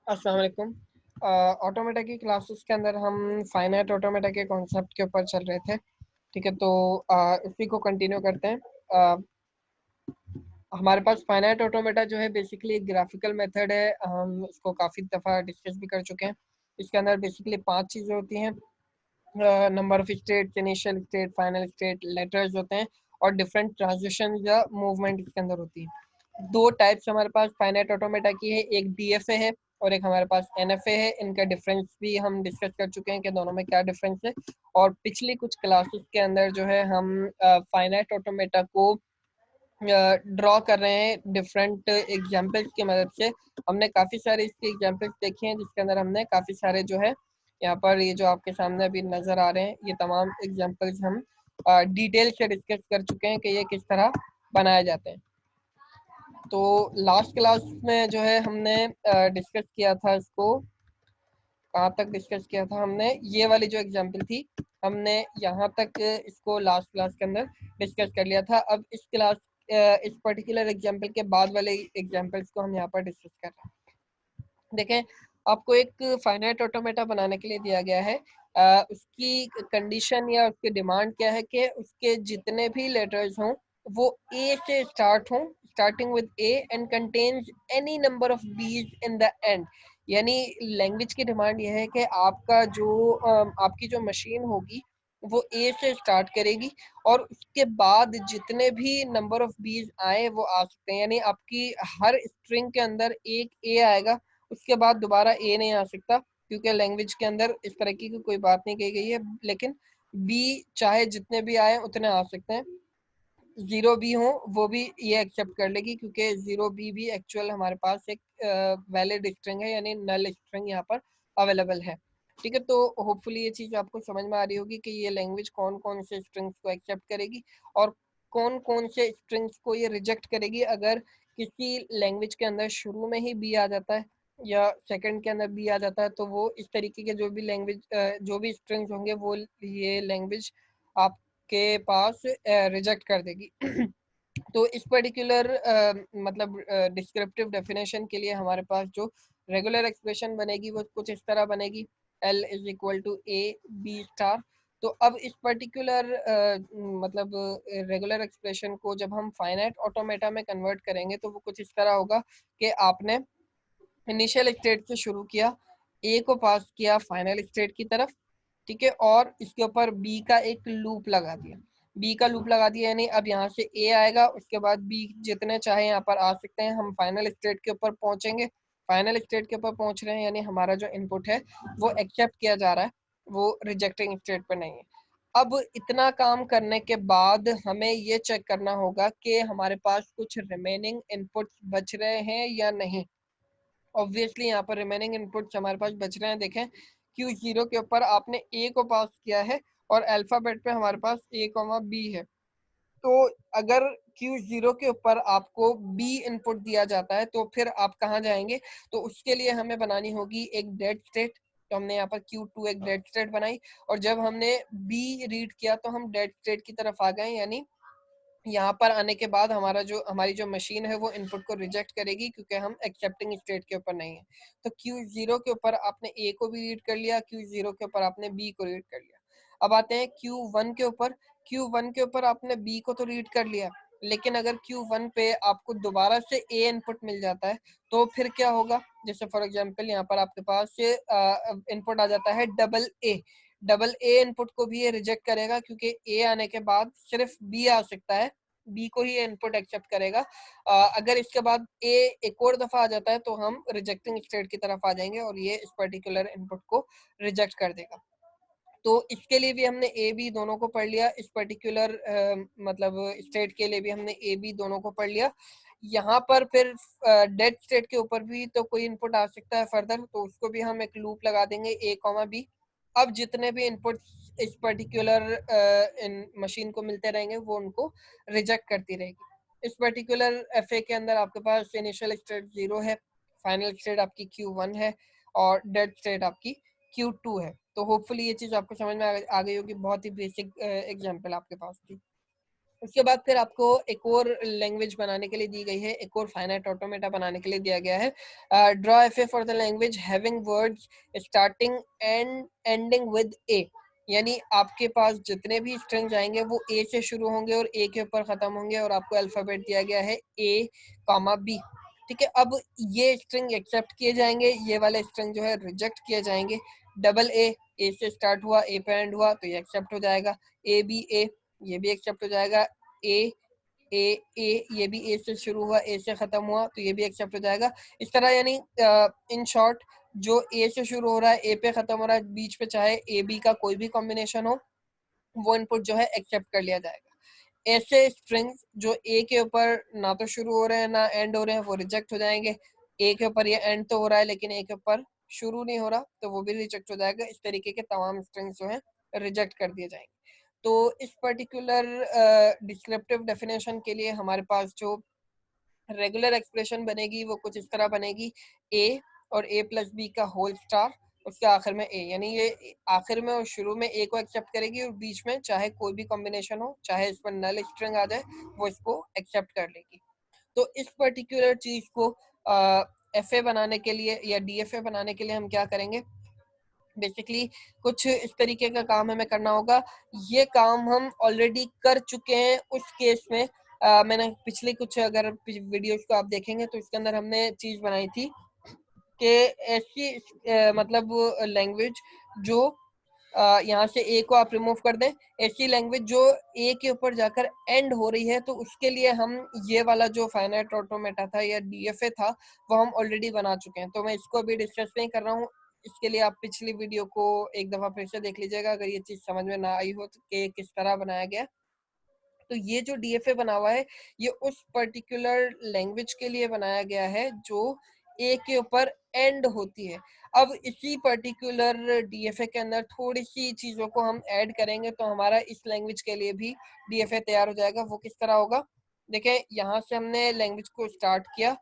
अस्सलाम वालेकुम। ऑटोमेटा की क्लासेस के अंदर हम फाइनाइट ऑटोमेटा के कॉन्सेप्ट के ऊपर चल रहे थे। ठीक है, तो इसी को कंटिन्यू करते हैं। हमारे पास फाइनाइट ऑटोमेटा जो है बेसिकली एक ग्राफिकल मेथड है। हम इसको काफ़ी दफ़ा डिस्कस भी कर चुके हैं। इसके अंदर बेसिकली 5 चीज़ें होती हैं। Number of state, initial state, final state, letters होते हैं और डिफरेंट ट्रांजिशन या मूवमेंट इसके अंदर होती है। दो टाइप्स हमारे पास फाइनाइट ऑटोमेटा की है, एक डीएफए है और एक हमारे पास एनएफए है। इनका डिफरेंस भी हम डिस्कस कर चुके हैं कि दोनों में क्या डिफरेंस है। और पिछली कुछ क्लासेस के अंदर जो है हम फाइनाइट ऑटोमेटा को ड्रॉ कर रहे हैं डिफरेंट एग्जाम्पल्स की मदद से। हमने काफ़ी सारे इसके एग्जाम्पल्स देखे हैं जिसके अंदर हमने काफ़ी सारे जो है यहाँ पर ये जो आपके सामने अभी नज़र आ रहे हैं ये तमाम एग्जाम्पल्स हम डिटेल से डिस्कस कर चुके हैं कि ये किस तरह बनाए जाते हैं। तो लास्ट क्लास में जो है हमने डिस्कस किया था इसको, कहाँ तक डिस्कस किया था हमने, ये वाली जो एग्जाम्पल थी हमने यहाँ तक इसको लास्ट क्लास के अंदर डिस्कस कर लिया था। अब इस क्लास इस पर्टिकुलर एग्जाम्पल के बाद वाले एग्जाम्पल्स को हम यहाँ पर डिस्कस कर रहे हैं। देखें, आपको एक फाइनाइट ऑटोमेटा बनाने के लिए दिया गया है। उसकी कंडीशन या उसकी डिमांड क्या है कि उसके जितने भी लेटर्स हों वो ए से स्टार्ट हों, starting with A and contains any number of बीज इन द एंड। यानी लैंग्वेज की डिमांड यह है कि आपका जो आपकी जो मशीन होगी वो ए से स्टार्ट करेगी और उसके बाद जितने भी नंबर ऑफ बीज आए वो आ सकते हैं। यानी आपकी हर स्ट्रिंग के अंदर एक ए आएगा, उसके बाद दोबारा ए नहीं आ सकता, क्योंकि लैंग्वेज के अंदर इस तरह की कोई बात नहीं कही गई है। लेकिन बी चाहे जितने भी आए उतने आ सकते हैं। जीरो बी हो वो भी ये एक्सेप्ट कर लेगी, क्योंकि जीरो बी भी एक्चुअल हमारे पास एक वैलिड स्ट्रिंग है, यानी नल स्ट्रिंग यहाँ पर अवेलेबल है। ठीक है, तो होपफुली ये चीज़ आपको समझ में आ रही होगी कि ये लैंग्वेज कौन कौन से स्ट्रिंग्स को एक्सेप्ट करेगी और कौन कौन से स्ट्रिंग्स को ये रिजेक्ट करेगी अगर किसी लैंग्वेज के अंदर शुरू में ही बी आ जाता है या सेकंड के अंदर बी आ जाता है। तो वो इस तरीके के जो भी लैंग्वेज जो भी स्ट्रिंग्स होंगे वो ये लैंग्वेज आप के पास रिजेक्ट कर देगी। तो इस पर्टिकुलर मतलब डिस्क्रिप्टिव डेफिनेशन के लिए हमारे पास जो रेगुलर एक्सप्रेशन बनेगी वो कुछ इस तरह बनेगी, L is equal to A B star. तो अब इस पर्टिकुलर मतलब रेगुलर एक्सप्रेशन को जब हम फाइनाइट ऑटोमेटा में कन्वर्ट करेंगे तो वो कुछ इस तरह होगा कि आपने इनिशियल स्टेट से शुरू किया, ए को पास किया फाइनल स्टेट की तरफ, ठीक है, और इसके ऊपर बी का एक लूप लगा दिया। बी का लूप लगा दिया यानी अब यहाँ से ए आएगा, उसके बाद बी जितने चाहे यहाँ पर आ सकते हैं। हम फाइनल स्टेट के ऊपर पहुंचेंगे, फाइनल स्टेट के ऊपर पहुंच रहे हैं यानी हमारा जो इनपुट है वो एक्सेप्ट किया जा रहा है, वो रिजेक्टिंग स्टेट पर नहीं है। अब इतना काम करने के बाद हमें ये चेक करना होगा कि हमारे पास कुछ रिमेनिंग इनपुट्स बच रहे हैं या नहीं। ऑब्वियसली यहाँ पर रिमेनिंग इनपुट्स हमारे पास बच रहे हैं। देखें, Q0 के ऊपर आपने A को पास किया है और अल्फ़ाबेट पे हमारे पास A, B है। तो अगर Q0 के ऊपर आपको B इनपुट दिया जाता है तो फिर आप कहाँ जाएंगे? तो उसके लिए हमें बनानी होगी एक डेड स्टेट। तो हमने यहाँ पर Q2 एक डेड स्टेट बनाई और जब हमने B रीड किया तो हम डेड स्टेट की तरफ आ गए। यानी यहाँ पर आने के बाद हमारी जो मशीन है वो इनपुट को रिजेक्ट करेगी, क्योंकि हम एक्सेप्टिंग स्टेट के ऊपर नहीं है। तो Q0 के ऊपर आपने A को भी रीड कर लिया, Q0 के ऊपर आपने B को रीड कर लिया। अब आते हैं Q1 के ऊपर। Q1 के ऊपर आपने B को तो रीड कर लिया, लेकिन अगर Q1 पे आपको दोबारा से A इनपुट मिल जाता है तो फिर क्या होगा? जैसे फॉर एग्जांपल यहाँ पर आपके पास इनपुट आ जाता है double A. Double A input को भी ये रिजेक्ट करेगा, क्योंकि ए आने के बाद सिर्फ बी आ सकता है, बी को ही इनपुट एक्सेप्ट करेगा। अगर इसके बाद ए एक और दफा आ जाता है तो हम रिजेक्टिंग स्टेट की तरफ आ जाएंगे और ये इस पर्टिकुलर इनपुट को रिजेक्ट कर देगा। तो इसके लिए भी हमने ए बी दोनों को पढ़ लिया। इस पर्टिकुलर मतलब स्टेट के लिए भी हमने ए बी दोनों को पढ़ लिया। यहाँ पर फिर डेड स्टेट के ऊपर भी तो कोई इनपुट आ सकता है फर्दर, तो उसको भी हम एक लूप लगा देंगे ए कॉमा बी। अब जितने भी इनपुट इस पर्टिकुलर इन मशीन को मिलते रहेंगे वो उनको रिजेक्ट करती रहेगी। इस पर्टिकुलर एफ ए के अंदर आपके पास इनिशियल स्टेट 0 है, फाइनल स्टेट आपकी Q1 है और डेड स्टेट आपकी Q2 है। तो होपफुली ये चीज़ आपको समझ में आ गई होगी। बहुत ही बेसिक एग्जांपल आपके पास थी। उसके बाद फिर आपको एक और लैंग्वेज बनाने के लिए दी गई है, एक और फाइनाइट ऑटोमेटा बनाने के लिए दिया गया है। Draw F for the language having words starting and ending with a, यानी आपके पास जितने भी स्ट्रिंग्स आएंगे वो ए से शुरू होंगे और ए के ऊपर खत्म होंगे, और आपको अल्फाबेट दिया गया है ए कॉमा बी। ठीक है, अब ये स्ट्रिंग एक्सेप्ट किए जाएंगे, ये वाले स्ट्रिंग जो है रिजेक्ट किए जाएंगे। डबल ए से स्टार्ट हुआ, ए पे एंड हुआ तो ये एक्सेप्ट हो जाएगा। ए बी ए, ये भी एक्सेप्ट हो जाएगा। ए ए ए, ये भी ए से शुरू हुआ, ए से खत्म हुआ तो ये भी एक्सेप्ट हो जाएगा। इस तरह यानी इन शॉर्ट जो ए से शुरू हो रहा है, ए पे खत्म हो रहा है, बीच पे चाहे ए बी का कोई भी कॉम्बिनेशन हो, वो इनपुट जो है एक्सेप्ट कर लिया जाएगा। ऐसे स्ट्रिंग्स जो ए के ऊपर ना तो शुरू हो रहे हैं ना एंड हो रहे हैं, वो रिजेक्ट हो जाएंगे। ए के ऊपर ये एंड तो हो रहा है लेकिन ए के ऊपर शुरू नहीं हो रहा, तो वो भी रिजेक्ट हो जाएगा। इस तरीके के तमाम स्ट्रिंग्स जो है रिजेक्ट कर दिए जाएंगे। तो इस पर्टिकुलर डिस्क्रिप्टिव डेफिनेशन के लिए हमारे पास जो रेगुलर एक्सप्रेशन बनेगी वो कुछ इस तरह बनेगी, ए और ए प्लस बी का होल स्टार, उसके आखिर में ए, यानी ये आखिर में और शुरू में ए को एक्सेप्ट करेगी और बीच में चाहे कोई भी कॉम्बिनेशन हो, चाहे इस पर नल स्ट्रिंग आ जाए, वो इसको एक्सेप्ट कर लेगी। तो इस पर्टिकुलर चीज को एफ ए बनाने के लिए या डी एफ ए बनाने के लिए हम क्या करेंगे, बेसिकली कुछ इस तरीके का काम हमें करना होगा। ये काम हम ऑलरेडी कर चुके हैं उस केस में। मैंने पिछले कुछ अगर वीडियोस को आप देखेंगे तो इसके अंदर हमने चीज बनाई थी कि ऐसी मतलब लैंग्वेज जो यहाँ से ए को आप रिमूव कर दें, ऐसी लैंग्वेज जो ए के ऊपर जाकर एंड हो रही है, तो उसके लिए हम ये वाला जो फाइनाइट ऑटोमेटा था या डीएफए था वो हम ऑलरेडी बना चुके हैं। तो मैं इसको अभी डिस्कस नहीं कर रहा हूँ, इसके लिए आप पिछली वीडियो को एक दफा फिर से देख लीजिएगा अगर ये चीज समझ में ना आई हो तो कि किस तरह बनाया गया। तो ये जो डीएफए बना हुआ है ये उस पर्टिकुलर लैंग्वेज के लिए बनाया गया है जो ए के ऊपर एंड होती है। अब इसी पर्टिकुलर डीएफए के अंदर थोड़ी सी चीजों को हम ऐड करेंगे तो हमारा इस लैंग्वेज के लिए भी डीएफए तैयार हो जाएगा। वो किस तरह होगा, देखें यहाँ से हमने लैंग्वेज को स्टार्ट किया,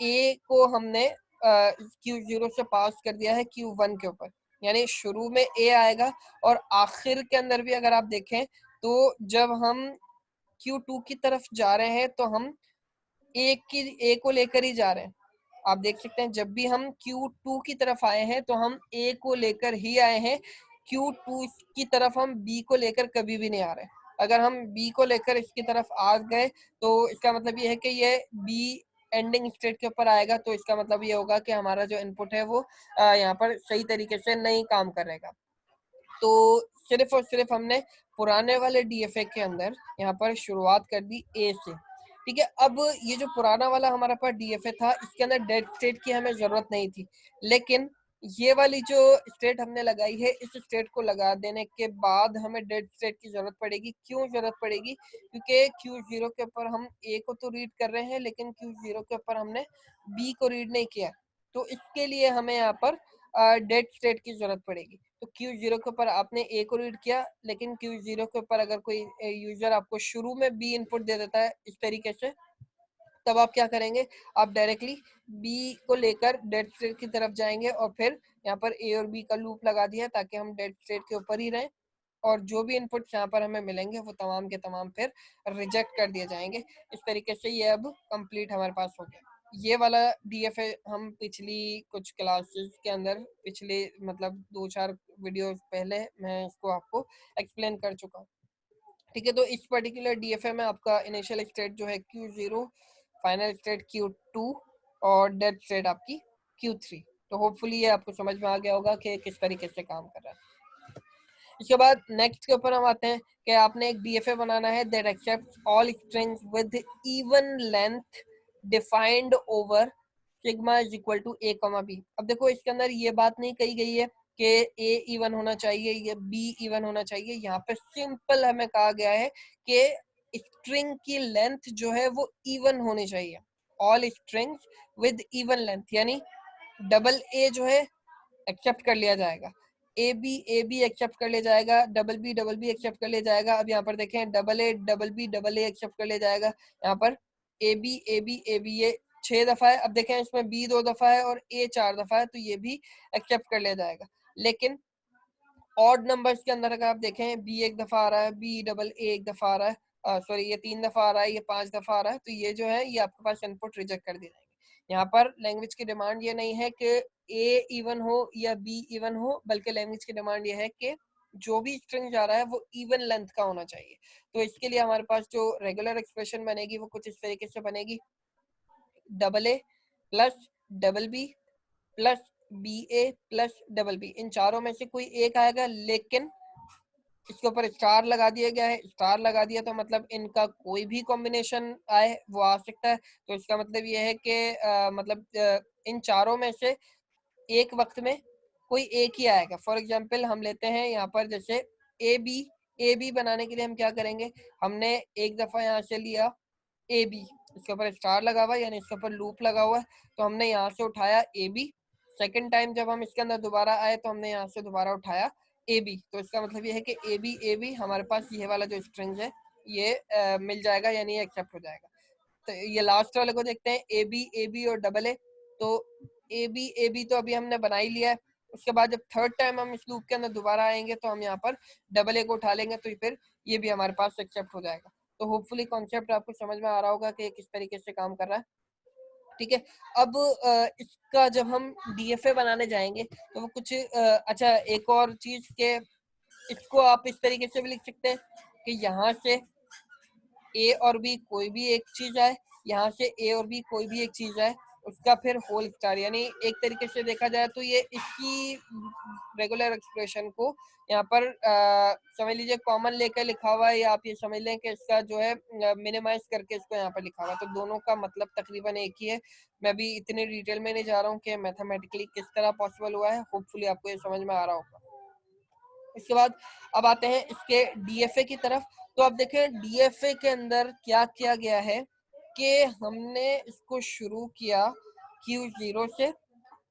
ए को हमने Q0 से पास कर दिया है Q1 के ऊपर, यानी शुरू में ए आएगा और आखिर के अंदर भी अगर आप देखें तो जब हम Q2 की तरफ जा रहे हैं तो हम ए को लेकर ही जा रहे हैं। आप देख सकते हैं जब भी हम Q2 की तरफ आए हैं तो हम ए को लेकर ही आए हैं, Q2 की तरफ हम बी को लेकर कभी भी नहीं आ रहे। अगर हम बी को लेकर इसकी तरफ आ गए तो इसका मतलब ये है कि ये बी एंडिंग स्टेट के ऊपर आएगा, तो इसका मतलब ये होगा कि हमारा जो इनपुट है वो यहाँ पर सही तरीके से नहीं काम करेगा। तो सिर्फ और सिर्फ हमने पुराने वाले डीएफए के अंदर यहाँ पर शुरुआत कर दी ए से। ठीक है, अब ये जो पुराना वाला हमारे पास डीएफए था इसके अंदर डेड स्टेट की हमें जरूरत नहीं थी, लेकिन ये वाली जो स्टेट हमने लगाई है इस स्टेट को लगा देने के बाद हमें डेड स्टेट की जरूरत पड़ेगी। क्यों जरूरत पड़ेगी, क्योंकि Q0 के ऊपर हम ए को तो रीड कर रहे हैं लेकिन Q0 के ऊपर हमने बी को रीड नहीं किया, तो इसके लिए हमें यहाँ पर डेड स्टेट की जरूरत पड़ेगी। तो Q0 के ऊपर आपने ए को रीड किया, लेकिन Q0 के ऊपर अगर कोई यूजर आपको शुरू में बी इनपुट दे देता है इस तरीके से, तब आप क्या करेंगे, आप डायरेक्टली बी को लेकर डेड स्टेट की तरफ जाएंगे और फिर यहाँ पर ए और बी का लूप लगा दिया ताकि हम डेड स्टेट के ऊपर ही रहें, और जो भी इनपुट्स यहाँ पर हमें मिलेंगे वो तमाम के तमाम फिर रिजेक्ट कर दिए जाएंगे। इस तरीके से ये अब कंप्लीट हमारे पास हो गया। ये वाला डीएफए हम पिछली कुछ क्लासेस के अंदर पिछले मतलब 2-4 वीडियोस पहले मैं इसको आपको एक्सप्लेन कर चुका हूँ। ठीक है, तो इस पर्टिकुलर डीएफए में आपका इनिशियल स्टेट जो है Q0, फाइनल स्टेट Q2 और डेड स्टेट आपकी Q3। तो होपफुली ये आपको समझ में आ गया होगा कि किस तरीके से काम कर रहा है। इसके बाद नेक्स्ट के ऊपर हम आते हैं कि आपने एक डीएफए बनाना है that accepts all strings with even length defined over sigma is equal to A comma B. अब देखो इसके अंदर ये बात नहीं कही गई है कि ए इवन होना चाहिए या बी इवन होना चाहिए, यहाँ पे सिंपल हमें कहा गया है कि स्ट्रिंग की लेंथ जो है वो इवन होनी चाहिए। All strings with even length, यानी डबल ए जो है एक्सेप्ट कर लिया जाएगा, ए बी एक्सेप्ट कर लिया जाएगा, डबल बी एक्सेप्ट कर लिया जाएगा। अब यहाँ पर देखें double A double A accept कर लिया जाएगा। यहाँ पर ए बी ये 6 दफा है, अब देखें इसमें बी 2 दफा है और ए 4 दफा है, तो ये भी एक्सेप्ट कर लिया जाएगा। लेकिन ऑड नंबर्स के अंदर अगर आप देखें बी 1 दफा आ रहा है, बी डबल ए 1 दफा आ रहा है, सॉरी ये 3 दफा आ रहा है, ये 5 दफा आ रहा है, तो ये जो है ये आपके पास इनपुट रिजेक्ट कर दिए जाएंगे। यहाँ पर लैंग्वेज की डिमांड ये नहीं है कि ए इवन हो या बी इवन हो, बल्कि लैंग्वेज की डिमांड ये है कि जो भी स्ट्रिंग जा रहा है वो इवन लेंथ का होना चाहिए। तो इसके लिए हमारे पास जो रेगुलर एक्सप्रेशन बनेगी वो कुछ इस तरीके से बनेगी, double a plus double b plus b a plus double b, इन चारों में से कोई एक आएगा, लेकिन इसके ऊपर स्टार लगा दिया गया है। स्टार लगा दिया तो मतलब इनका कोई भी कॉम्बिनेशन आए वो आ सकता है। तो इसका मतलब ये है कि मतलब इन चारों में से एक वक्त में कोई एक ही आएगा। फॉर एग्जाम्पल हम लेते हैं यहाँ पर जैसे ए बी बनाने के लिए हम क्या करेंगे, हमने एक दफा यहाँ से लिया ए बी, इसके ऊपर स्टार लगा हुआ है यानी इसके ऊपर लूप लगा हुआ है, तो हमने यहाँ से उठाया ए बी। सेकेंड टाइम जब हम इसके अंदर दोबारा आए तो हमने यहाँ से दोबारा उठाया ए बी। तो इसका मतलब ये है कि ए बी हमारे पास ये वाला जो स्ट्रिंग है ये मिल जाएगा, यानी ये एक्सेप्ट हो जाएगा। तो ये लास्ट वाले को देखते हैं, ए बी और डबल ए। तो ए बी तो अभी हमने बना ही लिया है। उसके बाद जब थर्ड टाइम हम इस लूप के अंदर दोबारा आएंगे तो हम यहाँ पर डबल ए को उठा लेंगे, तो फिर ये भी हमारे पास एक्सेप्ट हो जाएगा। तो होपफुली कॉन्सेप्ट आपको समझ में आ रहा होगा कि किस तरीके से काम कर रहा है। ठीक है, अब इसका जब हम डीएफए बनाने जाएंगे तो वो कुछ अच्छा एक और चीज के, इसको आप इस तरीके से भी लिख सकते हैं कि यहाँ से ए और बी कोई भी एक चीज आए, यहाँ से ए और बी कोई भी एक चीज आए, उसका फिर होल स्टार, यानी एक तरीके से देखा जाए तो ये इसकी रेगुलर एक्सप्रेशन को यहाँ पर समझ लीजिए कॉमन लेकर लिखा हुआ है, या आप ये समझ लें कि इसका जो है मिनिमाइज करके इसको यहाँ पर लिखा हुआ है। तो दोनों का मतलब तकरीबन एक ही है। मैं भी इतने डिटेल में नहीं जा रहा हूँ कि मैथमेटिकली किस तरह पॉसिबल हुआ है, होपफुली आपको ये समझ में आ रहा होगा। इसके बाद अब आते हैं इसके डीएफए की तरफ। तो आप देखें डीएफए के अंदर क्या किया गया है कि हमने इसको शुरू किया Q0 से।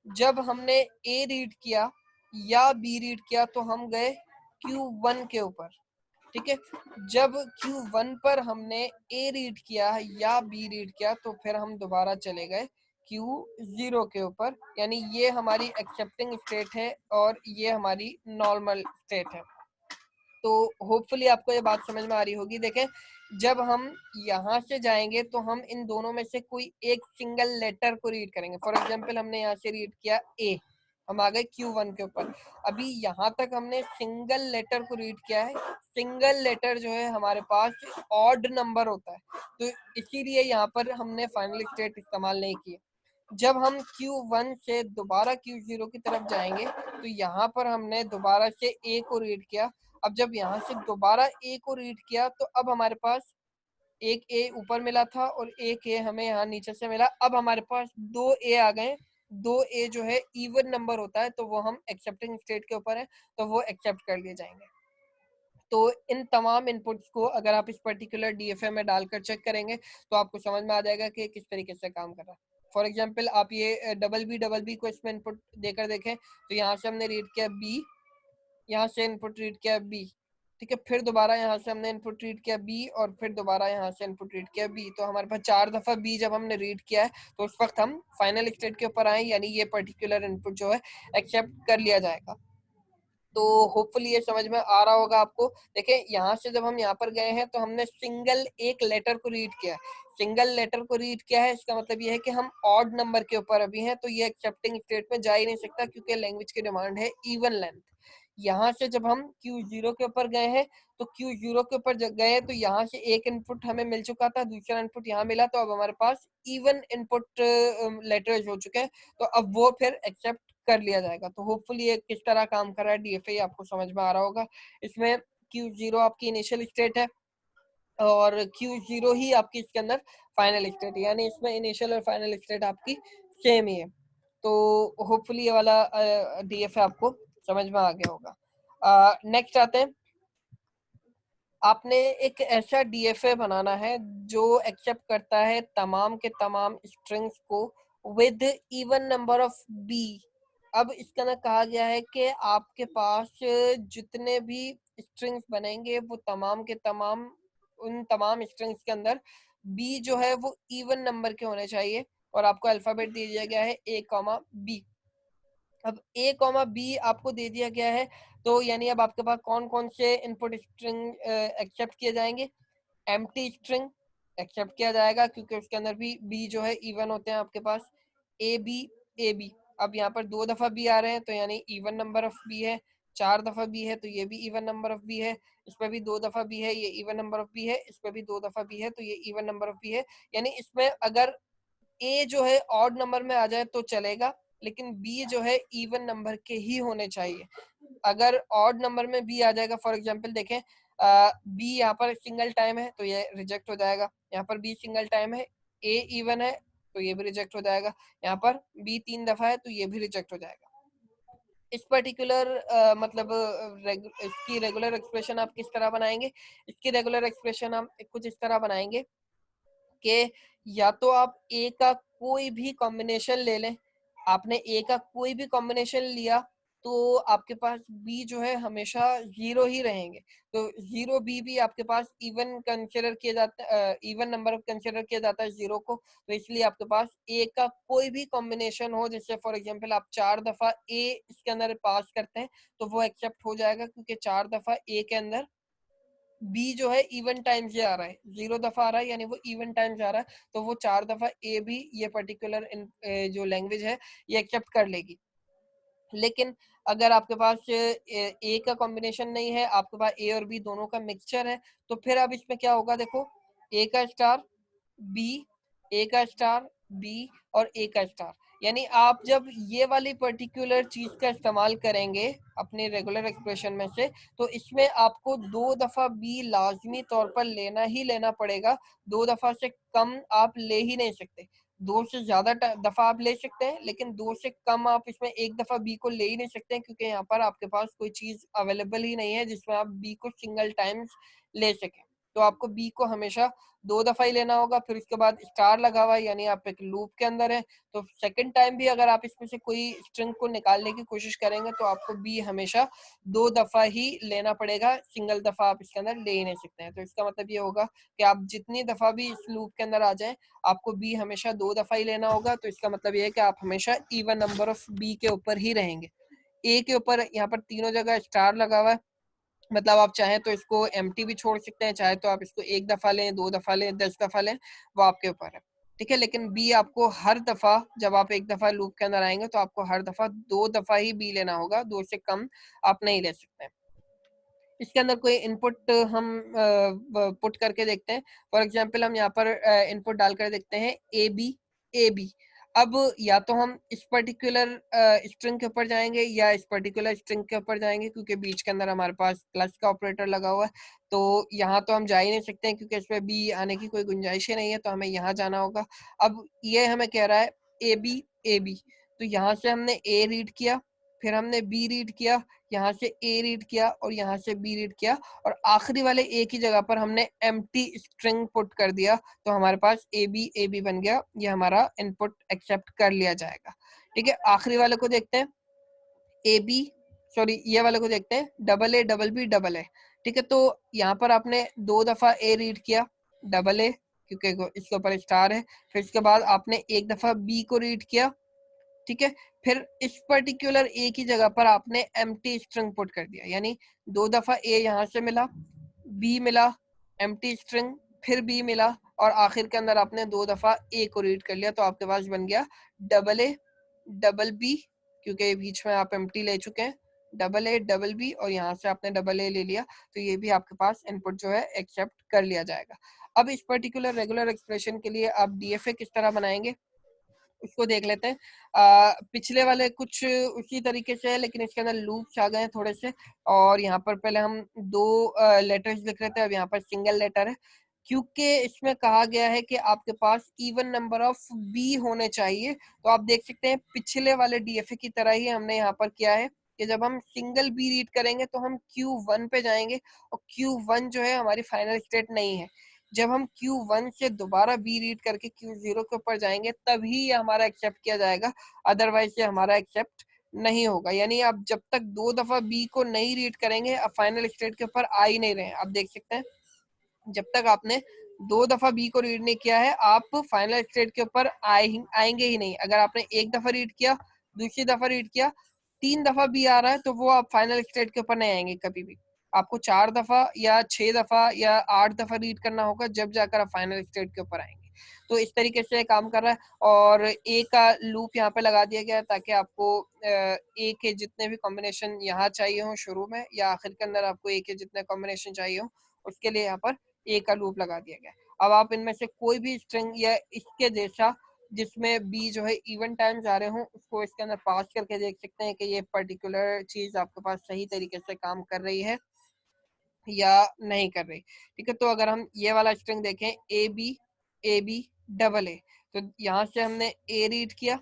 जब हमने ए रीड किया या बी रीड किया तो हम गए Q1 के ऊपर। ठीक है, जब Q1 पर हमने ए रीड किया या बी रीड किया तो फिर हम दोबारा चले गए Q0 के ऊपर, यानी ये हमारी एक्सेप्टिंग स्टेट है और ये हमारी नॉर्मल स्टेट है। तो होपफुली आपको ये बात समझ में आ रही होगी। देखें जब हम यहाँ से जाएंगे तो हम इन दोनों में से कोई एक सिंगल लेटर को रीड करेंगे। फॉर एग्जांपल हमने यहाँ से रीड किया ए, हम आ गए Q1 के ऊपर। अभी यहाँ तक हमने सिंगल लेटर को रीड किया है। सिंगल लेटर जो है हमारे पास ऑड नंबर होता है, तो इसीलिए यहाँ पर हमने फाइनल स्टेट इस्तेमाल नहीं की। जब हम Q1 से दोबारा Q0 की तरफ जाएंगे तो यहाँ पर हमने दोबारा से ए को रीड किया। अब जब यहाँ से दोबारा ए को रीड किया तो अब हमारे पास एक ए ऊपर मिला था और एक ए हमें यहाँ नीचे से मिला। अब हमारे पास दो ए आ गए। दो ए जो है इवन नंबर होता है, तो वो हम एक्सेप्टिंग स्टेट के ऊपर है, तो वो एक्सेप्ट कर लिए जाएंगे। तो इन तमाम इनपुट्स को अगर आप इस पर्टिकुलर डीएफए में डालकर चेक करेंगे तो आपको समझ में आ जाएगा कि किस तरीके से काम कर रहा है। फॉर एग्जाम्पल आप ये डबल बी को इसमें इनपुट देकर देखें, तो यहाँ से हमने रीड किया बी, यहाँ से इनपुट रीड किया बी। ठीक है, फिर दोबारा यहाँ से हमने इनपुट रीड किया बी और फिर दोबारा यहाँ से इनपुट रीड किया बी। तो हमारे पास 4 दफा बी जब हमने रीड किया है तो उस वक्त हम फाइनल स्टेट के ऊपर आए, यानी ये पर्टिकुलर इनपुट जो है एक्सेप्ट कर लिया जाएगा। तो होपफुली ये समझ में आ रहा होगा आपको। देखिए यहाँ से जब हम यहाँ पर गए हैं तो हमने सिंगल एक लेटर को रीड किया है। सिंगल लेटर को रीड किया है, इसका मतलब ये है कि हम ऑड नंबर के ऊपर अभी हैं, तो ये एक्सेप्टिंग स्टेट में जा ही नहीं सकता क्योंकि लैंग्वेज की डिमांड है इवन लेंथ। यहाँ से जब हम Q0 के ऊपर गए हैं तो Q0 के ऊपर जब गए तो यहाँ से एक इनपुट हमें मिल चुका था, दूसरा इनपुट यहाँ मिला, तो अब हमारे पास इवन इनपुट लेटर्स हो चुके हैं, तो अब वो फिर एक्सेप्ट कर लिया जाएगा। तो होपफुली ये किस तरह काम कर रहा है डीएफए आपको समझ में आ रहा होगा। इसमें Q0 आपकी इनिशियल स्टेट है और Q0 ही आपकी इसके अंदर फाइनल स्टेट है, यानी इसमें इनिशियल और फाइनल स्टेट आपकी सेम ही है। तो होपफुली ये वाला डीएफए आपको समझ में आ गया होगा। नेक्स्ट आते हैं, आपने एक ऐसा डीएफए बनाना है जो एक्सेप्ट करता है तमाम के तमाम स्ट्रिंग्स को with even number of B. अब इसका ना कहा गया है कि आपके पास जितने भी स्ट्रिंग्स बनेंगे वो तमाम के तमाम उन तमाम स्ट्रिंग्स के अंदर बी जो है वो इवन नंबर के होने चाहिए, और आपको अल्फाबेट दे दिया गया है ए कॉमा बी। अब ए कॉमा बी आपको दे दिया गया है, तो यानी अब आपके पास कौन कौन से इनपुट स्ट्रिंग एक्सेप्ट किए जाएंगे, एम्प्टी स्ट्रिंग एक्सेप्ट किया जाएगा क्योंकि उसके अंदर भी बी जो है इवन होते हैं आपके पास। ए बी, अब यहाँ पर 2 दफा बी आ रहे हैं तो यानी इवन नंबर ऑफ बी है। 4 दफा बी है तो ये भी इवन नंबर ऑफ बी है। इस पर भी 2 दफा बी है, ये इवन नंबर ऑफ बी है। इस पर भी 2 दफा बी है तो ये इवन नंबर ऑफ बी है। यानी इसमें अगर ए जो है ऑड नंबर में आ जाए तो चलेगा, लेकिन बी जो है इवन नंबर के ही होने चाहिए। अगर ऑड नंबर में बी आ जाएगा, फॉर एग्जांपल देखें, बी यहाँ पर सिंगल टाइम है तो ये रिजेक्ट हो जाएगा। यहाँ पर बी सिंगल टाइम है, ए इवन है तो ये भी रिजेक्ट हो जाएगा। यहाँ पर बी 3 दफा है तो ये भी रिजेक्ट हो जाएगा। इस पर्टिकुलर मतलब इसकी रेगुलर एक्सप्रेशन आप किस तरह बनाएंगे? इसकी रेगुलर एक्सप्रेशन हम कुछ इस तरह बनाएंगे कि या तो आप ए का कोई भी कॉम्बिनेशन ले लें। आपने ए का कोई भी कॉम्बिनेशन लिया तो आपके पास बी जो है हमेशा 0 ही रहेंगे। तो 0 बी भी आपके पास इवन कंसिडर किया जाता है, इवन नंबर कंसिडर किया जाता है 0 को। तो इसलिए आपके पास ए का कोई भी कॉम्बिनेशन हो, जैसे फॉर एग्जांपल आप 4 दफा ए इसके अंदर पास करते हैं तो वो एक्सेप्ट हो जाएगा क्योंकि 4 दफा ए के अंदर बी जो है इवन टाइम से आ रहा है। 0 दफा आ रहा है यानी वो इवन टाइम से आ रहा है, तो वो 4 दफा ए भी ये पर्टिकुलर जो लैंग्वेज है ये एक्सेप्ट कर लेगी। लेकिन अगर आपके पास ए का कॉम्बिनेशन नहीं है, आपके पास ए और बी दोनों का मिक्सचर है, तो फिर अब इसमें क्या होगा? देखो, ए का स्टार बी, ए का स्टार बी और ए का स्टार। यानी आप जब ये वाली पर्टिकुलर चीज का इस्तेमाल करेंगे अपने रेगुलर एक्सप्रेशन में से, तो इसमें आपको 2 दफा बी लाजमी तौर पर लेना ही लेना पड़ेगा। 2 दफा से कम आप ले ही नहीं सकते। 2 से ज्यादा दफा आप ले सकते हैं, लेकिन 2 से कम आप इसमें एक दफा बी को ले ही नहीं सकते हैं, क्योंकि यहाँ पर आपके पास कोई चीज अवेलेबल ही नहीं है जिसमें आप बी को सिंगल टाइम्स ले सकें। तो आपको बी को हमेशा 2 दफा ही लेना होगा। फिर उसके बाद स्टार लगा हुआ है यानी आप एक लूप के अंदर है, तो सेकंड टाइम भी अगर आप इसमें से कोई स्ट्रिंग को निकालने की कोशिश करेंगे तो आपको बी हमेशा 2 दफा ही लेना पड़ेगा, सिंगल दफा आप इसके अंदर ले ही नहीं सकते हैं। तो इसका मतलब ये होगा कि आप जितनी दफा भी इस लूप के अंदर आ जाएं, आपको बी हमेशा 2 दफा ही लेना होगा। तो इसका मतलब ये है कि आप हमेशा इवन नंबर ऑफ बी के ऊपर ही रहेंगे। ए के ऊपर यहाँ पर तीनों जगह स्टार लगा हुआ है, मतलब आप चाहें तो इसको एम्प्टी भी छोड़ सकते हैं, चाहे तो आप इसको 1 दफा लें, 2 दफा लें, 10 दफा लें, वो आपके ऊपर है। ठीक है, लेकिन बी आपको हर दफा, जब आप 1 दफा लूप के अंदर आएंगे तो आपको हर दफा 2 दफा ही बी लेना होगा, 2 से कम आप नहीं ले सकते। इसके अंदर कोई इनपुट हम पुट करके देखते हैं। फॉर एग्जांपल हम यहाँ पर इनपुट डालकर देखते हैं ए बी। अब या तो हम इस पर्टिकुलर स्ट्रिंग के ऊपर जाएंगे या इस पर्टिकुलर स्ट्रिंग के ऊपर जाएंगे, क्योंकि बीच के अंदर हमारे पास प्लस का ऑपरेटर लगा हुआ है। तो यहाँ तो हम जा ही नहीं सकते हैं क्योंकि इसमें बी आने की कोई गुंजाइश ही नहीं है, तो हमें यहाँ जाना होगा। अब ये हमें कह रहा है ए बी, तो यहाँ से हमने ए रीड किया, फिर हमने बी रीड किया, यहाँ से ए रीड किया और यहाँ से बी रीड किया, और आखिरी वाले ए की जगह पर हमने एम्प्टी स्ट्रिंग पुट कर दिया, तो हमारे पास ए बी बन गया। ये हमारा इनपुट एक्सेप्ट कर लिया जाएगा। ठीक है, आखिरी वाले को देखते हैं, ए बी, सॉरी ये वाले को देखते हैं, डबल बी डबल ए। ठीक है, तो यहाँ पर आपने 2 दफा ए रीड किया, डबल ए, क्योंकि इसके ऊपर स्टार है। फिर इसके बाद आपने 1 दफा बी को रीड किया। ठीक है, फिर इस पर्टिकुलर ए की जगह पर आपने एम्प्टी स्ट्रिंग पुट कर दिया, यानी 2 दफा ए यहाँ से मिला, बी मिला, एम्प्टी स्ट्रिंग, फिर बी मिला, और आखिर के अंदर आपने 2 दफा ए को रीड कर लिया। तो आपके पास बन गया डबल ए डबल बी, क्योंकि बीच में आप एम्प्टी ले चुके हैं, डबल ए डबल बी, और यहाँ से आपने डबल ए ले लिया, तो ये भी आपके पास इनपुट जो है एक्सेप्ट कर लिया जाएगा। अब इस पर्टिकुलर रेगुलर एक्सप्रेशन के लिए आप डीएफए किस तरह बनाएंगे उसको देख लेते हैं। पिछले वाले कुछ उसी तरीके से है, लेकिन इसके अंदर लूप्स आ गए हैं थोड़े से, और यहाँ पर पहले हम 2 लेटर्स लिख रहे थे, अब यहाँ पर सिंगल लेटर है, क्योंकि इसमें कहा गया है कि आपके पास इवन नंबर ऑफ बी होने चाहिए। तो आप देख सकते हैं पिछले वाले डीएफए की तरह ही हमने यहाँ पर किया है कि जब हम सिंगल बी रीड करेंगे तो हम Q1 पे जाएंगे, और Q1 जो है हमारी फाइनल स्टेट नहीं है। जब हम Q1 से दोबारा बी रीड करके Q0 के ऊपर जाएंगे तभी ये हमारा एक्सेप्ट किया जाएगा, अदरवाइज ये हमारा एक्सेप्ट नहीं होगा। यानी आप जब तक 2 दफा बी को नहीं रीड करेंगे, आप फाइनल स्टेट के ऊपर आ ही नहीं रहे हैं। आप देख सकते हैं जब तक आपने 2 दफा बी को रीड नहीं किया है, आप फाइनल स्टेट के ऊपर आएंगे ही नहीं। अगर आपने 1 दफा रीड किया, दूसरी दफा रीड किया, 3 दफा बी आ रहा है, तो वो आप फाइनल स्टेट के ऊपर नहीं आएंगे कभी भी। आपको 4 दफा या 6 दफा या 8 दफा रीड करना होगा, जब जाकर आप फाइनल स्टेट के ऊपर आएंगे। तो इस तरीके से काम कर रहा है। और ए का लूप यहाँ पे लगा दिया गया है ताकि आपको ए के जितने भी कॉम्बिनेशन यहाँ चाहिए हो शुरू में या आखिर के अंदर आपको ए के जितने कॉम्बिनेशन चाहिए हो, उसके लिए यहाँ पर ए का लूप लगा दिया गया है। अब आप इनमें से कोई भी स्ट्रिंग या इसके जैसा जिसमें बी जो है इवन टाइम्स आ रहे हो, उसको इसके अंदर पास करके देख सकते हैं कि ये पर्टिकुलर चीज आपके पास सही तरीके से काम कर रही है या नहीं कर रही। ठीक है, तो अगर हम ये वाला स्ट्रिंग देखें ए बी डबल ए, तो यहाँ से हमने ए रीड किया,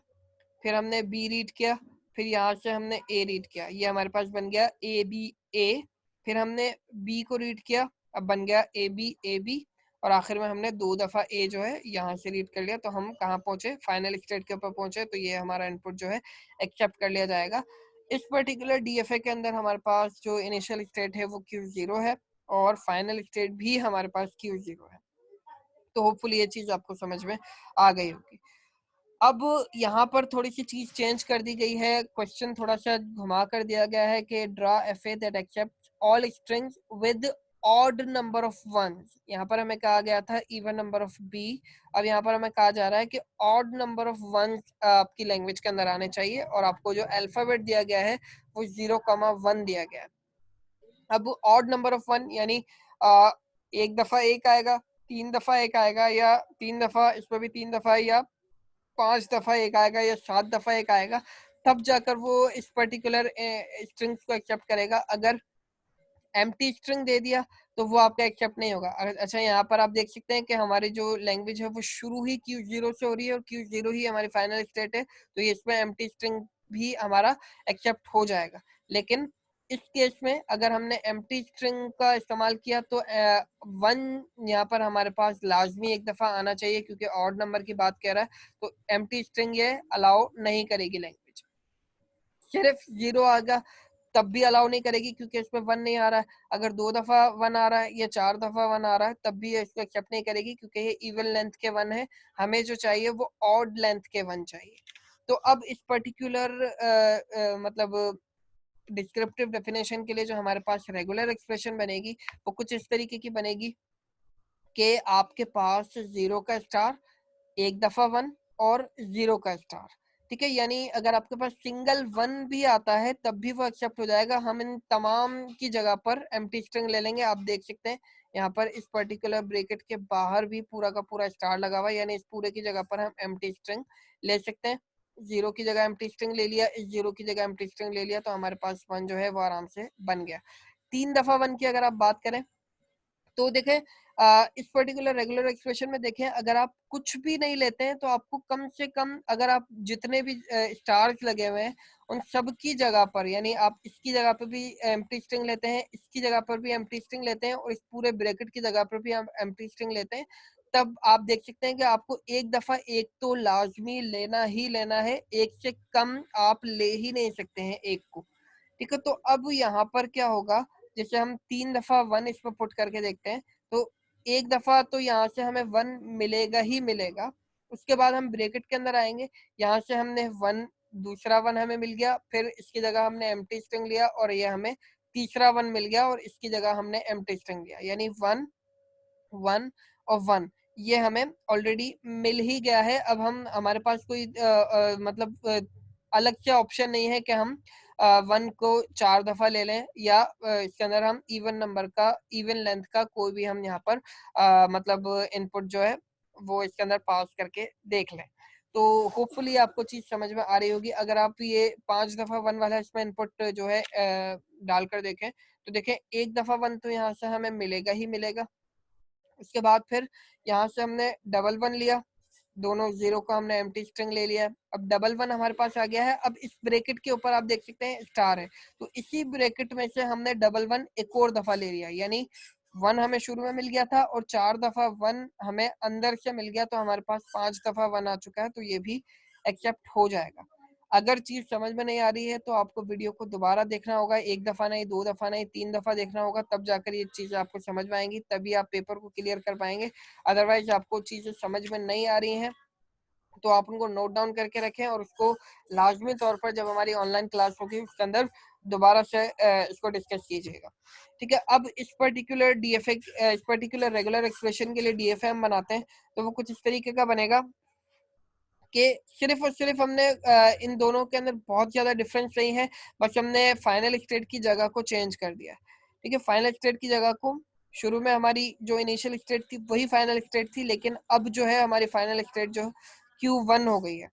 फिर हमने बी रीड किया, फिर यहाँ से हमने ए रीड किया, ये हमारे पास बन गया ए बी ए। फिर हमने बी को रीड किया, अब बन गया ए बी, और आखिर में हमने 2 दफा ए जो है यहाँ से रीड कर लिया। तो हम कहाँ पहुंचे, फाइनल स्टेट के ऊपर पहुंचे। तो ये हमारा इनपुट जो है एक्सेप्ट कर लिया जाएगा। इस पर्टिकुलर डीएफए के अंदर हमारे पास जो इनिशियल स्टेट है वो Q0 है और फाइनल स्टेट भी हमारे पास Q0 है। तो होपफुली ये चीज आपको समझ में आ गई होगी। अब यहाँ पर थोड़ी सी चीज चेंज कर दी गई है, क्वेश्चन थोड़ा सा घुमा कर दिया गया है कि draw FA that accept all strings with odd number of ones. यहाँ पर हमें कहा गया था इवन नंबर ऑफ बी, अब यहाँ पर हमें कहा जा रहा है कि ऑड नंबर ऑफ वंस आपकी लैंग्वेज के अंदर आने चाहिए, और आपको जो अल्फाबेट दिया गया है वो 0,1 दिया गया है। अब ऑड नंबर ऑफ 1 यानी एक दफा एक आएगा, 3 दफा एक आएगा, या 3 दफा, इसमें भी 3 दफा, या 5 दफा एक आएगा, या 7 दफा एक आएगा, तब जाकर वो इस पर्टिकुलर स्ट्रिंग्स को एक्सेप्ट करेगा। अगर एम्प्टी स्ट्रिंग दे दिया तो वो आपका एक्सेप्ट नहीं होगा। अच्छा, यहाँ पर आप देख सकते हैं कि हमारी जो लैंग्वेज है वो शुरू ही Q0 से हो रही है और Q0 ही हमारी फाइनल स्टेट है, तो ये इसमें एम्प्टी स्ट्रिंग भी हमारा एक्सेप्ट हो जाएगा। लेकिन इस केस में अगर हमने एम्प्टी स्ट्रिंग का इस्तेमाल किया तो 1 यहाँ पर हमारे पास लाजमी एक दफा आना चाहिए, क्योंकि ऑड नंबर की बात कर रहा है, तो एम्प्टी स्ट्रिंग ये अलाउ नहीं करेगी लैंग्वेज। सिर्फ 0 आएगा तब भी अलाउ नहीं करेगी, क्योंकि इसमें 1 नहीं आ रहा है। अगर 2 दफा 1 आ रहा है या 4 दफा 1 आ रहा है तब भी इसको एक्सेप्ट नहीं करेगी, क्योंकि ये इवन लेंथ के 1 है। हमें जो चाहिए वो ऑड लेंथ के 1 चाहिए। तो अब इस पर्टिकुलर मतलब डिस्क्रिप्टिव डेफिनेशन के लिए जो हमारे पास रेगुलर एक्सप्रेशन बनेगी वो कुछ इस तरीके की बनेगी कि आपके पास 0 का स्टार, एक दफा 1 और 0 का स्टार। ठीक है, यानी अगर आपके पास सिंगल 1 भी आता है तब भी वो एक्सेप्ट हो जाएगा। हम इन तमाम की जगह पर एम्प्टी स्ट्रिंग ले लेंगे। आप देख सकते हैं यहाँ पर इस पर्टिकुलर ब्रैकेट के बाहर भी पूरा का पूरा स्टार लगा हुआ है, यानी इस पूरे की जगह पर हम एम्प्टी स्ट्रिंग ले सकते हैं। 0 की जगह एम्प्टी स्ट्रिंग ले लिया, इस 0 की जगह एम्प्टी स्ट्रिंग ले लिया, तो हमारे पास 1 जो है वो आराम से बन गया। 3 दफा 1 की अगर आप बात करें तो देखें इस पर्टिकुलर रेगुलर एक्सप्रेशन में देखें, अगर आप कुछ भी नहीं लेते हैं तो आपको कम से कम, अगर आप जितने भी स्टार्स लगे हुए हैं उन सब की जगह पर, यानी आप इसकी जगह पर भी एम्प्टी स्ट्रिंग लेते हैं, इसकी जगह पर भी एम्प्टी स्ट्रिंग लेते हैं और इस पूरे ब्रैकेट की जगह पर भी आप एम्प्टी स्ट्रिंग लेते हैं, तब आप देख सकते हैं कि आपको एक दफा एक तो लाजमी लेना ही लेना है, एक से कम आप ले ही नहीं सकते हैं एक को। ठीक है, तो अब यहाँ पर क्या होगा, जैसे हम 3 दफा 1 इस पर पुट करके देखते हैं, तो एक दफा तो यहाँ से हमें 1 मिलेगा ही मिलेगा। उसके बाद हम ब्रैकेट के अंदर आएंगे, यहाँ से हमने 1, दूसरा 1 हमें मिल गया, फिर इसकी जगह हमने एम्प्टी स्ट्रिंग लिया और ये हमें तीसरा 1 मिल गया और इसकी जगह हमने एम्प्टी स्ट्रिंग लिया, यानी 1 1 और 1 ये हमें ऑलरेडी मिल ही गया है। अब हम, हमारे पास कोई मतलब अलग से ऑप्शन नहीं है कि हम 1 को 4 दफा ले लें, या इसके अंदर हम इवन नंबर का, इवन लेंथ का कोई भी हम यहाँ पर मतलब इनपुट जो है वो इसके अंदर पास करके देख लें। तो होपफुली आपको चीज समझ में आ रही होगी। अगर आप ये 5 दफा 1 वाला इसमें इनपुट जो है डालकर देखें, तो देखें एक दफा 1 तो यहाँ से हमें मिलेगा ही मिलेगा। उसके बाद फिर यहाँ से हमने डबल 1 लिया, दोनों 0 का हमने एम्प्टी स्ट्रिंग ले लिया। अब डबल 1 हमारे पास आ गया है। अब इस ब्रैकेट के ऊपर आप देख सकते हैं स्टार है, तो इसी ब्रैकेट में से हमने डबल 1 एक और दफा ले लिया, यानी 1 हमें शुरू में मिल गया था और 4 दफा 1 हमें अंदर से मिल गया, तो हमारे पास 5 दफा 1 आ चुका है, तो ये भी एक्सेप्ट हो जाएगा। अगर चीज समझ में नहीं आ रही है तो आपको वीडियो को दोबारा देखना होगा, एक दफा नहीं, 2 दफा नहीं, 3 दफा देखना होगा, तब जाकर ये चीजें आपको समझ में आएंगी, तभी आप पेपर को क्लियर कर पाएंगे। अदरवाइज आपको चीजें समझ में नहीं आ रही हैं तो आप उनको नोट डाउन करके रखें और उसको लाजमी तौर पर जब हमारी ऑनलाइन क्लास होगी उसके अंदर दोबारा से इसको डिस्कस कीजिएगा। ठीक है, अब इस पर्टिकुलर रेगुलर एक्सप्रेशन के लिए डीएफए हम बनाते हैं तो वो कुछ इस तरीके का बनेगा कि सिर्फ और सिर्फ हमने इन दोनों के अंदर बहुत ज़्यादा डिफरेंस नहीं है, बस हमने फाइनल स्टेट की जगह को चेंज कर दिया है। ठीक है, फाइनल स्टेट की जगह को, शुरू में हमारी जो इनिशियल स्टेट थी वही फाइनल स्टेट थी, लेकिन अब जो है हमारी फाइनल स्टेट जो Q1 हो गई है।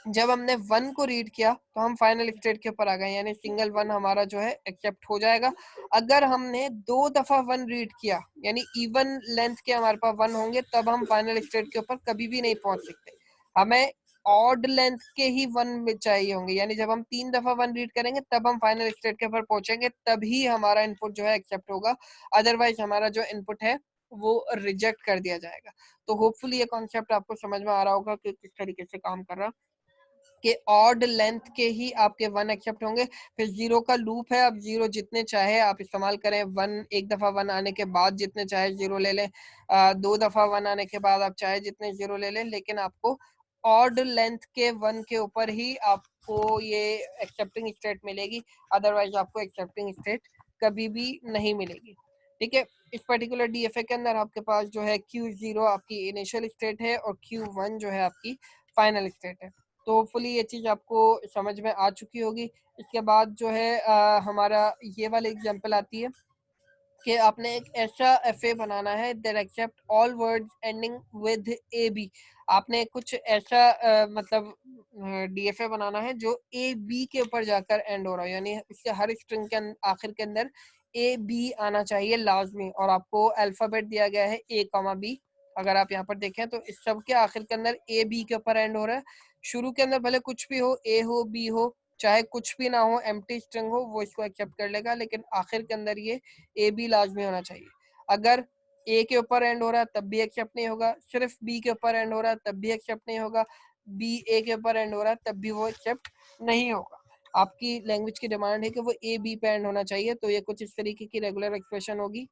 जब हमने 1 को रीड किया तो हम फाइनल स्टेट के ऊपर आ गए, यानी सिंगल 1 हमारा जो है एक्सेप्ट हो जाएगा। अगर हमने 2 दफा 1 रीड किया, यानी इवन लेंथ के हमारे पास 1 होंगे, तब हम फाइनल स्टेट के ऊपर कभी भी नहीं पहुंच सकते। हमें ऑड लेंथ के ही 1 में चाहिए होंगे, यानी जब हम 3 दफा 1 रीड करेंगे तब हम फाइनल स्टेट के ऊपर पहुंचेंगे, तभी हमारा इनपुट जो है एक्सेप्ट होगा। अदरवाइज हमारा जो इनपुट है वो रिजेक्ट कर दिया जाएगा। तो होपफुली ये कॉन्सेप्ट आपको समझ में आ रहा होगा कि किस तरीके से काम कर रहा है, कि ऑड लेंथ के ही आपके 1 एक्सेप्ट होंगे। फिर 0 का लूप है, अब 0 जितने चाहे आप इस्तेमाल करें। 1 एक दफा 1 आने के बाद जितने चाहे 0 ले लें, 2 दफा 1 आने के बाद आप चाहे जितने 0 ले लें, लेकिन आपको ऑड लेंथ के 1 के ऊपर ही आपको ये एक्सेप्टिंग स्टेट मिलेगी, अदरवाइज आपको एक्सेप्टिंग स्टेट कभी भी नहीं मिलेगी। ठीक है, इस पर्टिकुलर डीएफए के अंदर आपके पास जो है Q0 आपकी इनिशियल स्टेट है और Q1 जो है आपकी फाइनल स्टेट है। तो होपफुली ये चीज़ आपको समझ में आ चुकी होगी। इसके बाद जो है हमारा ये वाली एग्जांपल आती है कि आपने एक ऐसा एफए बनाना है that accept all words ending with A B. आपने कुछ ऐसा मतलब डीएफए बनाना है जो ए बी के ऊपर जाकर एंड हो रहा है, यानी उसके हर स्ट्रिंग के आखिर के अंदर ए बी आना चाहिए लाजमी, और आपको अल्फाबेट दिया गया है A, B। अगर आप यहाँ पर देखें तो इस सब के आखिर के अंदर ए बी के ऊपर एंड हो रहा है। शुरू के अंदर भले कुछ भी हो, ए हो, बी हो, चाहे कुछ भी ना हो, एम्प्टी स्ट्रिंग हो, वो इसको एक्सेप्ट कर लेगा, लेकिन आखिर के अंदर ये ए बी लाजमी होना चाहिए। अगर ए के ऊपर एंड हो रहा है तब भी एक्सेप्ट नहीं होगा, सिर्फ बी के ऊपर एंड हो रहा है तब भी एक्सेप्ट नहीं होगा, बी ए के ऊपर एंड हो रहा है तब भी वो एक्सेप्ट नहीं होगा। आपकी लैंग्वेज की डिमांड है कि वो ए बी पे एंड होना चाहिए, तो ये कुछ इस तरीके की रेगुलर एक्सप्रेशन होगी।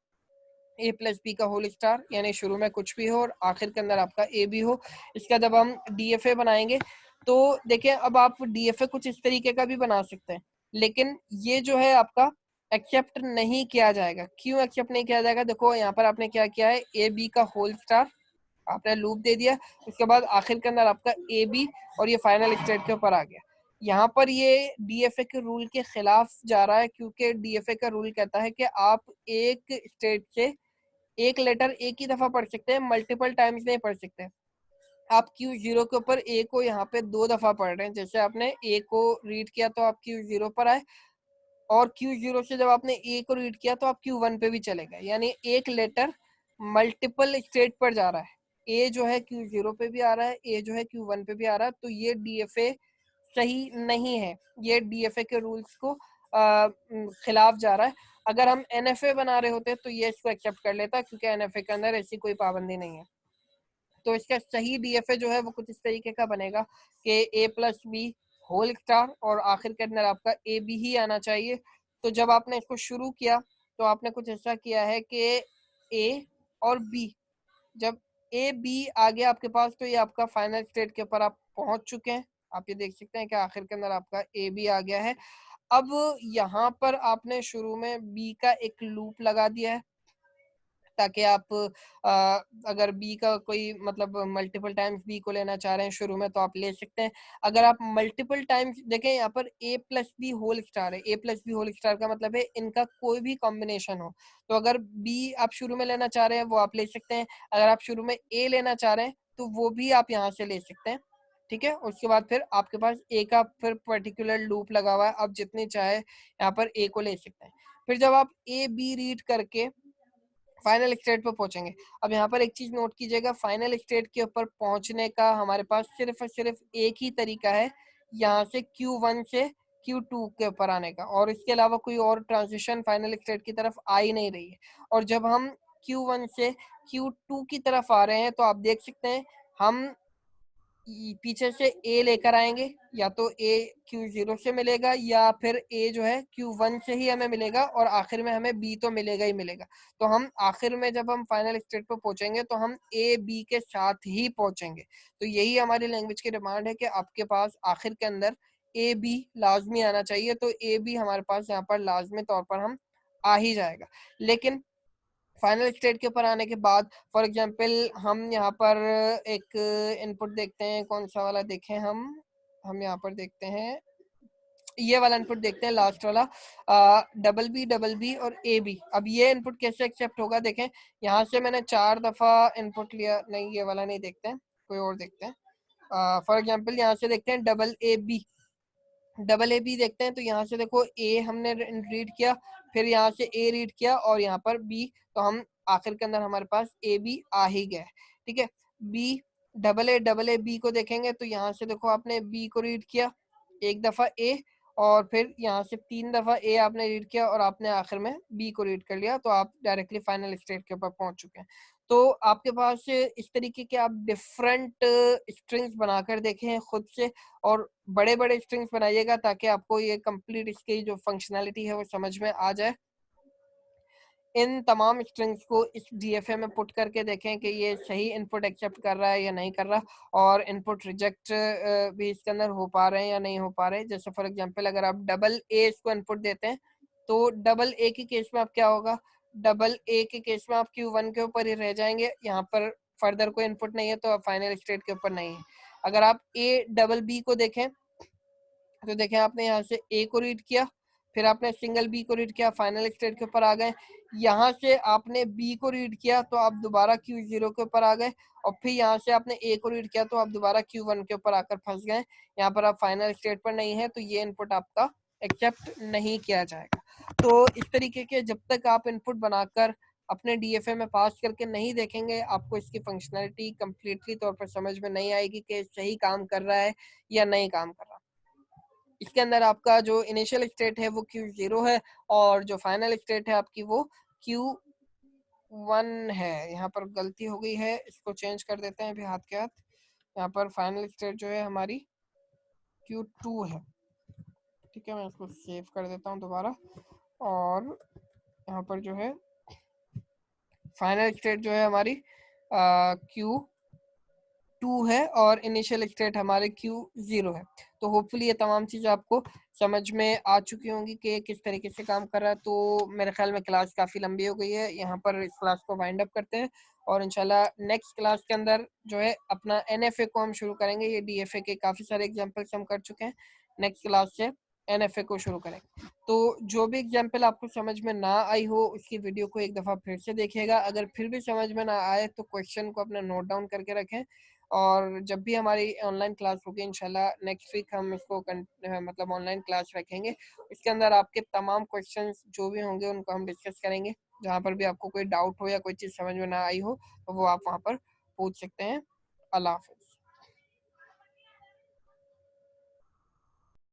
ए प्लस बी का होल स्टार, यानी शुरू में कुछ भी हो और आखिर के अंदर आपका ए बी हो। इसका जब हम डीएफए बनाएंगे तो देखिए, अब आप डीएफए कुछ इस तरीके का भी बना सकते हैं, लेकिन ये जो है आपका एक्सेप्ट नहीं किया जाएगा। क्यों एक्सेप्ट नहीं किया जाएगा? देखो यहाँ पर आपने क्या किया है, ए बी का होल स्टार आपने लूप दे दिया, उसके बाद आखिर के अंदर आपका ए बी और ये फाइनल स्टेट के ऊपर आ गया। यहाँ पर ये डीएफए के रूल के खिलाफ जा रहा है, क्योंकि डीएफए का रूल कहता है कि आप एक स्टेट से एक लेटर एक ही दफा पढ़ सकते हैं, मल्टीपल टाइम्स नहीं पढ़ सकते। आप Q0 के ऊपर ए को यहाँ पे 2 दफा पढ़ रहे हैं, जैसे आपने ए को रीड किया तो आप Q0 पर आए, और Q0 से जब आपने ए को रीड किया तो आप Q1 पे भी चले गए, यानी एक लेटर मल्टीपल स्टेट पर जा रहा है। ए जो है Q0 पे भी आ रहा है, ए जो है Q1 पे भी आ रहा है, तो ये डीएफए सही नहीं है, ये डीएफए के रूल्स को खिलाफ जा रहा है। अगर हम एनएफए बना रहे होते तो ये इसको एक्सेप्ट कर लेता, क्योंकि एनएफए के अंदर ऐसी कोई पाबंदी नहीं है। तो इसका सही डीएफए जो है वो कुछ इस तरीके का बनेगा कि ए प्लस बी होल स्टार और आखिर के अंदर आपका ए बी ही आना चाहिए। तो जब आपने इसको शुरू किया तो आपने कुछ ऐसा किया है कि ए और बी, जब ए बी आ गया आपके पास तो ये आपका फाइनल स्टेट के ऊपर आप पहुंच चुके हैं। आप ये देख सकते हैं कि आखिर के अंदर आपका ए बी आ गया है। अब यहाँ पर आपने शुरू में बी का एक लूप लगा दिया है, ताकि आप अगर बी का कोई मतलब मल्टीपल टाइम्स बी को लेना चाह रहे हैं शुरू में तो आप ले सकते हैं। अगर आप मल्टीपल टाइम्स देखें, यहाँ पर ए प्लस बी होल स्टार है, ए प्लस बी होल स्टार का मतलब है इनका कोई भी कॉम्बिनेशन हो। तो अगर बी आप शुरू में लेना चाह रहे हैं वो आप ले सकते हैं, अगर आप शुरू में ए लेना चाह रहे हैं तो वो भी आप यहाँ से ले सकते हैं। ठीक है, उसके बाद फिर आपके पास ए का फिर पर्टिकुलर लूप लगा हुआ है, आप जितनी चाहे यहाँ पर ए को ले सकते हैं। फिर जब आप ए बी रीड करके फाइनल स्टेट पे पहुंचेंगे, अब यहाँ पर एक चीज नोट कीजिएगा, फाइनल स्टेट के ऊपर पहुंचने का हमारे पास सिर्फ और सिर्फ एक ही तरीका है, यहाँ से Q1 से Q2 के ऊपर आने का, और इसके अलावा कोई और ट्रांजिशन फाइनल स्टेट की तरफ आ ही नहीं रही है। और जब हम Q1 से Q2 की तरफ आ रहे हैं तो आप देख सकते हैं हम पीछे से ए लेकर आएंगे, या तो ए Q0 से मिलेगा या फिर ए जो है Q1 से ही हमें मिलेगा, और आखिर में हमें बी तो मिलेगा ही मिलेगा। तो हम आखिर में जब हम फाइनल स्टेट पर पहुंचेंगे तो हम ए बी के साथ ही पहुंचेंगे। तो यही हमारी लैंग्वेज की डिमांड है कि आपके पास आखिर के अंदर ए बी लाजमी आना चाहिए, तो ए बी हमारे पास यहाँ पर लाजमी तौर पर हम आ ही जाएगा। लेकिन फाइनल स्टेट के ऊपर आने के बाद फॉर एग्जांपल हम यहाँ पर एक इनपुट देखते हैं, कौन सा वाला देखें हम यहाँ पर देखते हैं, ये वाला इनपुट देखते हैं, लास्ट वाला डबल बी और ए बी। अब ये इनपुट कैसे एक्सेप्ट होगा, देखें यहाँ से मैंने 4 दफा इनपुट लिया, नहीं ये वाला नहीं देखते हैं, कोई और देखते हैं। फॉर एग्जांपल यहाँ से देखते हैं डबल ए बी देखते हैं, तो यहाँ से देखो ए हमने रीड किया, फिर यहाँ से ए रीड किया और यहाँ पर बी, तो हम आखिर के अंदर हमारे पास ए बी आ ही गया। ठीक है, बी डबल ए बी को देखेंगे तो यहाँ से देखो आपने बी को रीड किया एक दफा ए, और फिर यहाँ से 3 दफा ए आपने रीड किया और आपने आखिर में बी को रीड कर लिया, तो आप डायरेक्टली फाइनल स्टेट के ऊपर पहुंच चुके हैं। तो आपके पास इस तरीके के आप डिफरेंट स्ट्रिंग्स बनाकर देखें खुद से, और बड़े बड़े स्ट्रिंग्स बनाइएगा ताकि आपको ये कंप्लीट इसकी जो फंक्शनैलिटी है वो समझ में आ जाए। इन तमाम स्ट्रिंग्स को इस डीएफए में पुट करके देखें कि ये सही इनपुट एक्सेप्ट कर रहा है या नहीं कर रहा, और इनपुट रिजेक्ट भी इसके अंदर हो पा रहे हैं या नहीं हो पा रहे। जैसे फॉर एग्जांपल अगर आप डबल ए इसको इनपुट देते हैं तो डबल ए के केस में आप क्या होगा, डबल ए के केस में आप Q1 के ऊपर ही रह जाएंगे, यहाँ पर फर्दर कोई इनपुट नहीं है तो फाइनल स्टेट के ऊपर नहीं है। अगर आप ए डबल बी को देखें तो देखें आपने यहाँ से ए को रीड किया, फिर आपने सिंगल बी को रीड किया, फाइनल स्टेट के ऊपर आ गए। यहाँ से आपने बी को रीड किया तो आप दोबारा Q0 के ऊपर आ गए, और फिर यहाँ से आपने ए को रीड किया तो आप दोबारा Q1 के ऊपर आकर फंस गए। यहाँ पर आप फाइनल स्टेट पर नहीं है, तो ये इनपुट आपका एक्सेप्ट नहीं किया जाएगा। तो इस तरीके के जब तक आप इनपुट बनाकर अपने डीएफए में पास करके नहीं देखेंगे, आपको इसकी फंक्शनैलिटी कंप्लीटली तौर पर समझ में नहीं आएगी कि सही काम कर रहा है या नहीं काम कर रहा। इसके अंदर आपका जो इनिशियल स्टेट है वो Q0 है, और जो फाइनल स्टेट है आपकी वो Q1 है। यहाँ पर गलती हो गई है, इसको चेंज कर देते हैं अभी हाथ के हाथ। यहाँ पर फाइनल स्टेट जो है हमारी Q2 है। ठीक है, मैं इसको सेव कर देता हूँ दोबारा, और यहाँ पर जो है फाइनल स्टेट जो है हमारी Q2 है, और इनिशियल स्टेट हमारे Q0 है। तो होपफुली ये तमाम चीज़ आपको समझ में आ चुकी होंगी कि किस तरीके से काम कर रहा है। तो मेरे ख्याल में क्लास काफ़ी लंबी हो गई है, यहाँ पर इस क्लास को वाइंड अप करते हैं, और इंशाल्लाह नेक्स्ट क्लास के अंदर जो है अपना NFA को हम शुरू करेंगे। ये DFA के काफ़ी सारे एग्जाम्पल्स हम कर चुके हैं, नेक्स्ट क्लास से NFA को शुरू करेंगे। तो जो भी एग्जाम्पल आपको समझ में ना आई हो उसकी वीडियो को एक दफ़ा फिर से देखिएगा। अगर फिर भी समझ में ना आए तो क्वेश्चन को अपना नोट डाउन करके रखें, और जब भी हमारी ऑनलाइन क्लास होगी इंशाल्लाह नेक्स्ट वीक हम इसको मतलब ऑनलाइन क्लास रखेंगे। इसके अंदर आपके तमाम क्वेश्चंस जो भी होंगे उनको हम डिस्कस करेंगे। जहाँ पर भी आपको कोई डाउट हो या कोई चीज़ समझ में ना आई हो तो वो आप वहाँ पर पूछ सकते हैं। अल्लाह हाफ़िज़।